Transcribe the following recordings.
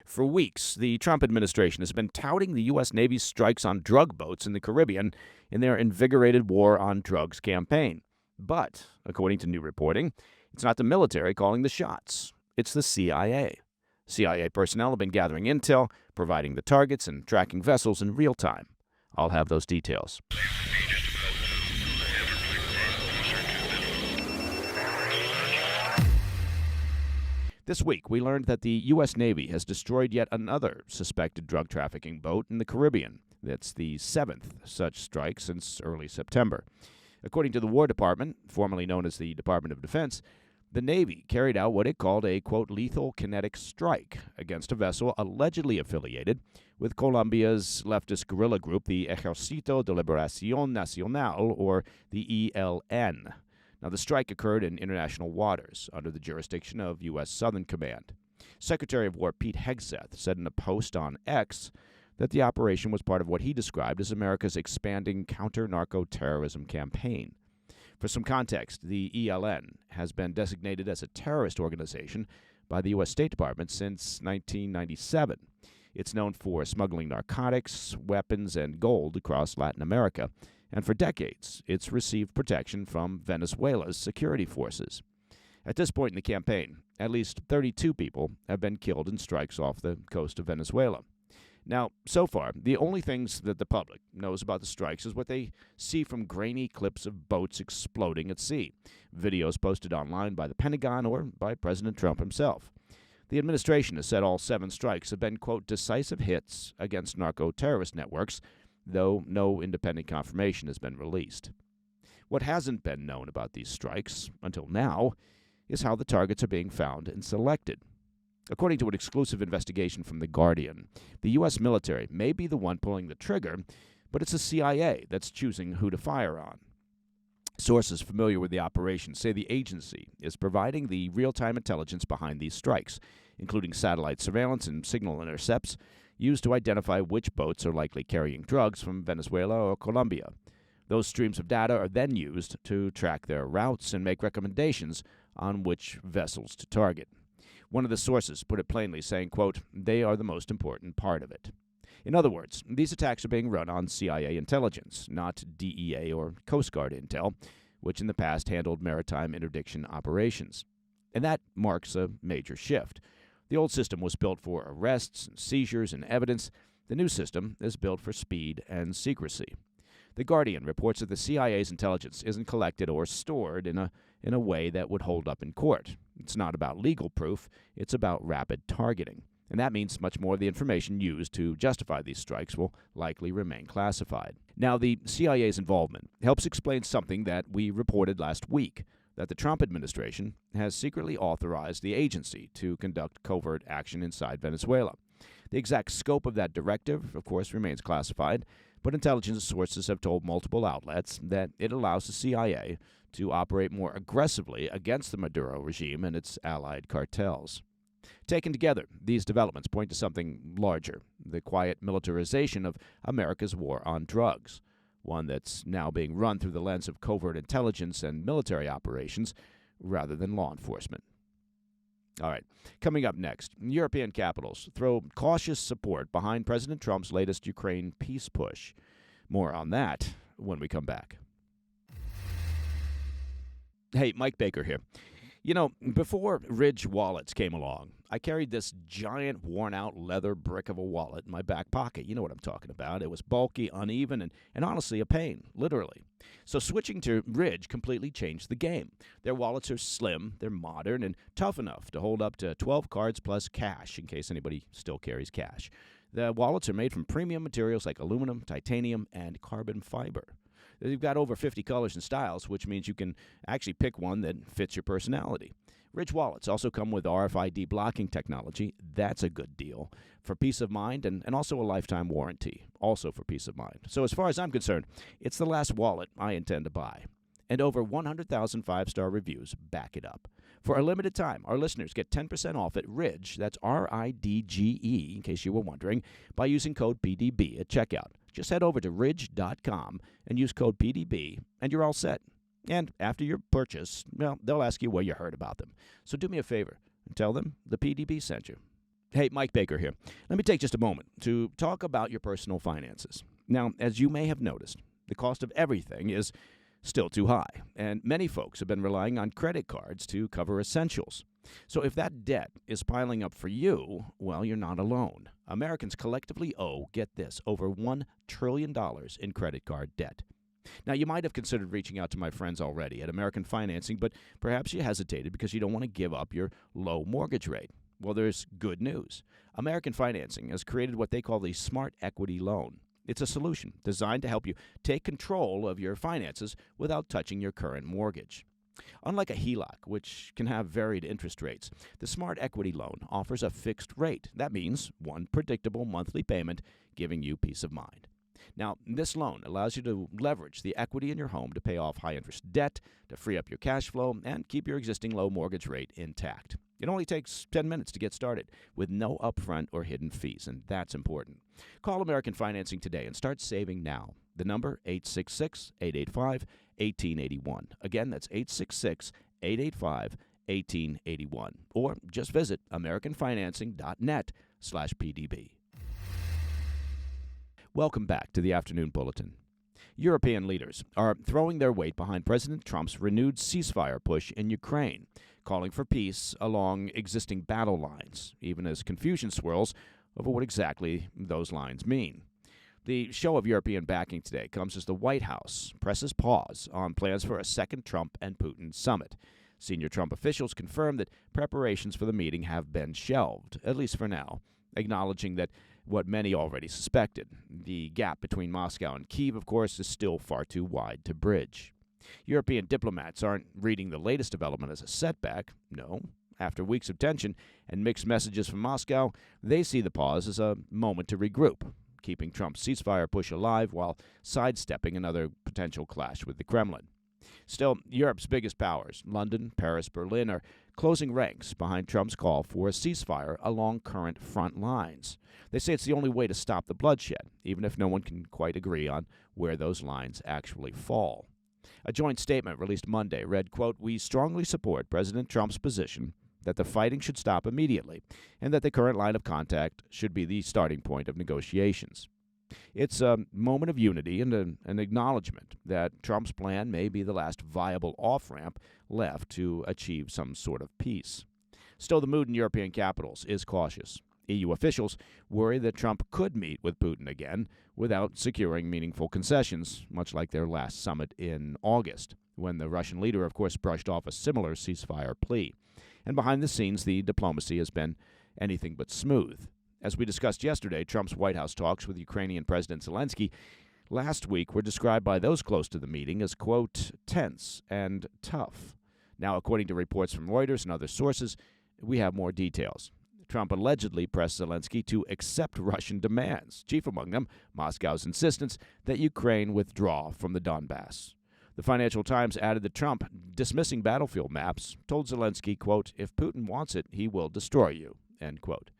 For weeks, the Trump administration has been touting the U.S. Navy's strikes on drug boats in the Caribbean in their invigorated war on drugs campaign. But, according to new reporting, it's not the military calling the shots. It's the CIA. CIA personnel have been gathering intel, providing the targets, and tracking vessels in real time. I'll have those details. This week, we learned that the U.S. Navy has destroyed yet another suspected drug trafficking boat in the Caribbean. That's the seventh such strike since early September. According to the War Department, formerly known as the Department of Defense, the Navy carried out what it called a, quote, lethal kinetic strike against a vessel allegedly affiliated with Colombia's leftist guerrilla group, the Ejército de Liberación Nacional, or the ELN. Now, the strike occurred in international waters under the jurisdiction of U.S. Southern Command. Secretary of War Pete Hegseth said in a post on X that the operation was part of what he described as America's expanding counter-narco-terrorism campaign. For some context, the ELN has been designated as a terrorist organization by the U.S. State Department since 1997. It's known for smuggling narcotics, weapons, and gold across Latin America. And for decades, it's received protection from Venezuela's security forces. At this point in the campaign, at least 32 people have been killed in strikes off the coast of Venezuela. Now, so far, the only things that the public knows about the strikes is what they see from grainy clips of boats exploding at sea, videos posted online by the Pentagon or by President Trump himself. The administration has said all 7 strikes have been, quote, decisive hits against narco-terrorist networks, though no independent confirmation has been released. What hasn't been known about these strikes, until now, is how the targets are being found and selected. According to an exclusive investigation from The Guardian, the U.S. military may be the one pulling the trigger, but it's the CIA that's choosing who to fire on. Sources familiar with the operation say the agency is providing the real-time intelligence behind these strikes, including satellite surveillance and signal intercepts, used to identify which boats are likely carrying drugs from Venezuela or Colombia. Those streams of data are then used to track their routes and make recommendations on which vessels to target. One of the sources put it plainly, saying, quote, they are the most important part of it. In other words, these attacks are being run on CIA intelligence, not DEA or Coast Guard intel, which in the past handled maritime interdiction operations. And that marks a major shift. The old system was built for arrests, and seizures, and evidence. The new system is built for speed and secrecy. The Guardian reports that the CIA's intelligence isn't collected or stored in a way that would hold up in court. It's not about legal proof, it's about rapid targeting. And that means much more of the information used to justify these strikes will likely remain classified. Now, the CIA's involvement helps explain something that we reported last week, that the Trump administration has secretly authorized the agency to conduct covert action inside Venezuela. The exact scope of that directive, of course, remains classified, but intelligence sources have told multiple outlets that it allows the CIA to operate more aggressively against the Maduro regime and its allied cartels. Taken together, these developments point to something larger, the quiet militarization of America's war on drugs, one that's now being run through the lens of covert intelligence and military operations rather than law enforcement. All right, coming up next, European capitals throw cautious support behind President Trump's latest Ukraine peace push. More on that when we come back. Hey, Mike Baker here. You know, before Ridge wallets came along, I carried this giant, worn-out leather brick of a wallet in my back pocket. You know what I'm talking about. It was bulky, uneven, and honestly a pain, literally. So switching to Ridge completely changed the game. Their wallets are slim, they're modern, and tough enough to hold up to 12 cards plus cash, in case anybody still carries cash. The wallets are made from premium materials like aluminum, titanium, and carbon fiber. They've got over 50 colors and styles, which means you can actually pick one that fits your personality. Ridge wallets also come with RFID blocking technology. That's a good deal. For peace of mind and also a lifetime warranty, also for peace of mind. So as far as I'm concerned, it's the last wallet I intend to buy. And over 100,000 five-star reviews back it up. For a limited time, our listeners get 10% off at Ridge, that's RIDGE, in case you were wondering, by using code PDB at checkout. Just head over to ridge.com and use code PDB, and you're all set. And after your purchase, well, they'll ask you where you heard about them. So do me a favor and tell them the PDB sent you. Hey, Mike Baker here. Let me take just a moment to talk about your personal finances. Now, as you may have noticed, the cost of everything is still too high, and many folks have been relying on credit cards to cover essentials. So if that debt is piling up for you, well, you're not alone. Americans collectively owe, get this, over $1 trillion in credit card debt. Now, you might have considered reaching out to my friends already at American Financing, but perhaps you hesitated because you don't want to give up your low mortgage rate. Well, there's good news. American Financing has created what they call the Smart Equity Loan. It's a solution designed to help you take control of your finances without touching your current mortgage. Unlike a HELOC, which can have varied interest rates, the Smart Equity Loan offers a fixed rate. That means one predictable monthly payment, giving you peace of mind. Now, this loan allows you to leverage the equity in your home to pay off high-interest debt, to free up your cash flow, and keep your existing low mortgage rate intact. It only takes 10 minutes to get started with no upfront or hidden fees, and that's important. Call American Financing today and start saving now. The number, 866-885-1881. Again, that's 866-885-1881. Or just visit americanfinancing.net/PDB. Welcome back to the Afternoon Bulletin. European leaders are throwing their weight behind President Trump's renewed ceasefire push in Ukraine, calling for peace along existing battle lines, even as confusion swirls over what exactly those lines mean. The show of European backing today comes as the White House presses pause on plans for a second Trump and Putin summit. Senior Trump officials confirmed that preparations for the meeting have been shelved, at least for now, acknowledging that what many already suspected. The gap between Moscow and Kyiv, of course, is still far too wide to bridge. European diplomats aren't reading the latest development as a setback. No. After weeks of tension and mixed messages from Moscow, they see the pause as a moment to regroup, keeping Trump's ceasefire push alive while sidestepping another potential clash with the Kremlin. Still, Europe's biggest powers, London, Paris, Berlin, are closing ranks behind Trump's call for a ceasefire along current front lines. They say it's the only way to stop the bloodshed, even if no one can quite agree on where those lines actually fall. A joint statement released Monday read, quote, "We strongly support President Trump's position that the fighting should stop immediately and that the current line of contact should be the starting point of negotiations." It's a moment of unity and an acknowledgement that Trump's plan may be the last viable off-ramp left to achieve some sort of peace. Still, the mood in European capitals is cautious. EU officials worry that Trump could meet with Putin again without securing meaningful concessions, much like their last summit in August, when the Russian leader, of course, brushed off a similar ceasefire plea. And behind the scenes, the diplomacy has been anything but smooth. As we discussed yesterday, Trump's White House talks with Ukrainian President Zelensky last week were described by those close to the meeting as, quote, tense and tough. Now, according to reports from Reuters and other sources, we have more details. Trump allegedly pressed Zelensky to accept Russian demands, chief among them Moscow's insistence that Ukraine withdraw from the Donbass. The Financial Times added that Trump, dismissing battlefield maps, told Zelensky, quote, "If Putin wants it, he will destroy you," end quote.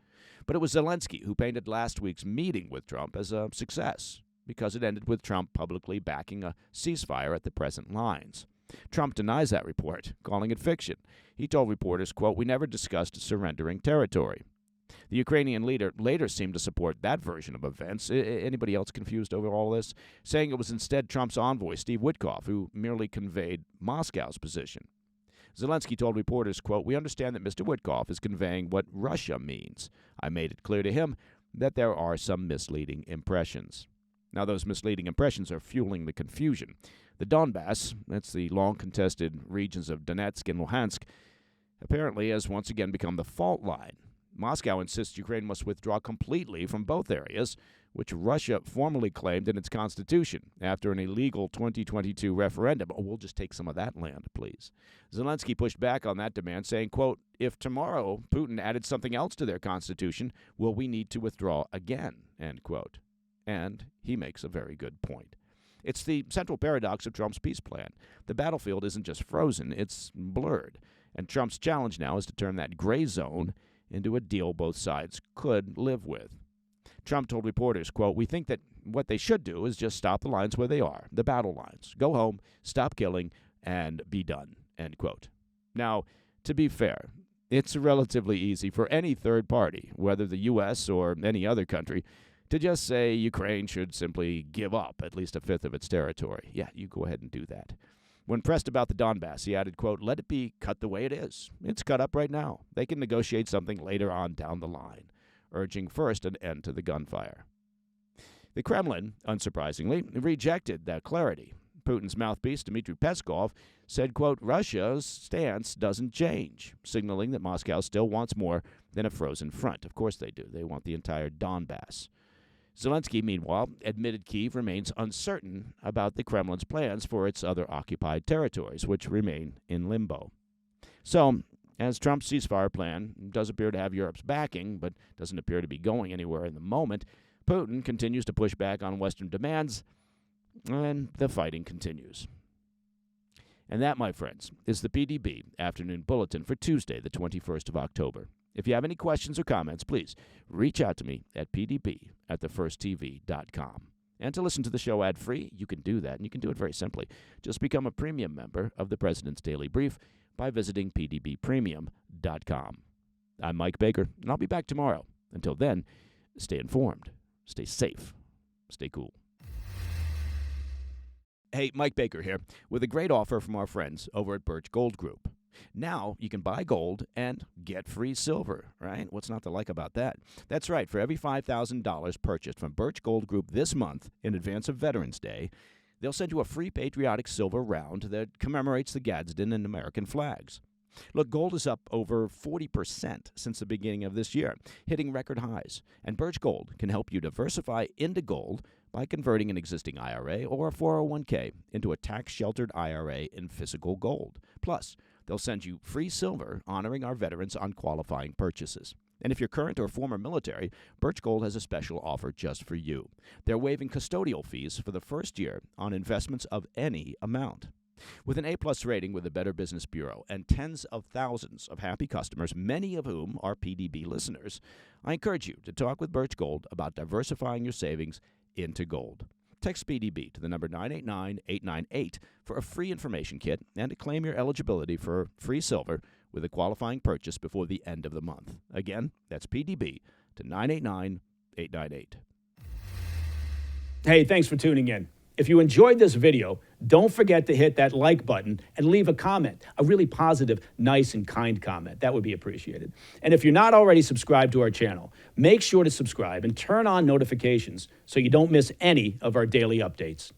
But it was Zelensky who painted last week's meeting with Trump as a success, because it ended with Trump publicly backing a ceasefire at the present lines. Trump denies that report, calling it fiction. He told reporters, quote, "We never discussed surrendering territory." The Ukrainian leader later seemed to support that version of events. Anybody else confused over all this? Saying it was instead Trump's envoy, Steve Witkoff, who merely conveyed Moscow's position. Zelensky told reporters, quote, "We understand that Mr. Witkoff is conveying what Russia means. I made it clear to him that there are some misleading impressions." Now, those misleading impressions are fueling the confusion. The Donbass, that's the long-contested regions of Donetsk and Luhansk, apparently has once again become the fault line. Moscow insists Ukraine must withdraw completely from both areas, which Russia formally claimed in its constitution after an illegal 2022 referendum. Oh, we'll just take some of that land, please. Zelensky pushed back on that demand, saying, quote, "If tomorrow Putin added something else to their constitution, will we need to withdraw again?" End quote. And he makes a very good point. It's the central paradox of Trump's peace plan. The battlefield isn't just frozen, it's blurred. And Trump's challenge now is to turn that gray zone into a deal both sides could live with. Trump told reporters, quote, "We think that what they should do is just stop the lines where they are, the battle lines. Go home, stop killing, and be done," end quote. Now, to be fair, It's relatively easy for any third party, whether the U.S. or any other country, to just say Ukraine should simply give up at least a fifth of its territory. Yeah, you go ahead and do that. When pressed about the Donbass, he added, quote, "Let it be cut the way it is. It's cut up right now. They can negotiate something later on down the line," urging first an end to the gunfire. The Kremlin, unsurprisingly, rejected that clarity. Putin's mouthpiece, Dmitry Peskov, said, quote, "Russia's stance doesn't change," signaling that Moscow still wants more than a frozen front. Of course they do. They want the entire Donbass. Zelensky, meanwhile, admitted Kyiv remains uncertain about the Kremlin's plans for its other occupied territories, which remain in limbo. So, as Trump's ceasefire plan does appear to have Europe's backing, but doesn't appear to be going anywhere in the moment, Putin continues to push back on Western demands, and the fighting continues. And that, my friends, is the PDB Afternoon Bulletin for Tuesday, the 21st of October. If you have any questions or comments, please reach out to me at pdb@thefirsttv.com. And to listen to the show ad-free, you can do that, and you can do it very simply. Just become a premium member of the President's Daily Brief by visiting pdbpremium.com. I'm Mike Baker, and I'll be back tomorrow. Until then, stay informed, stay safe, stay cool. Hey, Mike Baker here, with a great offer from our friends over at Birch Gold Group. Now you can buy gold and get free silver, right? What's not to like about that? That's right. For every $5,000 purchased from Birch Gold Group this month in advance of Veterans Day, they'll send you a free patriotic silver round that commemorates the Gadsden and American flags. Look, gold is up over 40% since the beginning of this year, hitting record highs. And Birch Gold can help you diversify into gold by converting an existing IRA or a 401k into a tax-sheltered IRA in physical gold. Plus, they'll send you free silver honoring our veterans on qualifying purchases. And if you're current or former military, Birch Gold has a special offer just for you. They're waiving custodial fees for the first year on investments of any amount. With an A-plus rating with the Better Business Bureau and tens of thousands of happy customers, many of whom are PDB listeners, I encourage you to talk with Birch Gold about diversifying your savings into gold. Text PDB to the number 989-898 for a free information kit and to claim your eligibility for free silver with a qualifying purchase before the end of the month. Again, that's PDB to 989-898. Hey, thanks for tuning in. If you enjoyed this video, don't forget to hit that like button and leave a comment, a really positive, nice, and kind comment. That would be appreciated. And if you're not already subscribed to our channel, make sure to subscribe and turn on notifications so you don't miss any of our daily updates.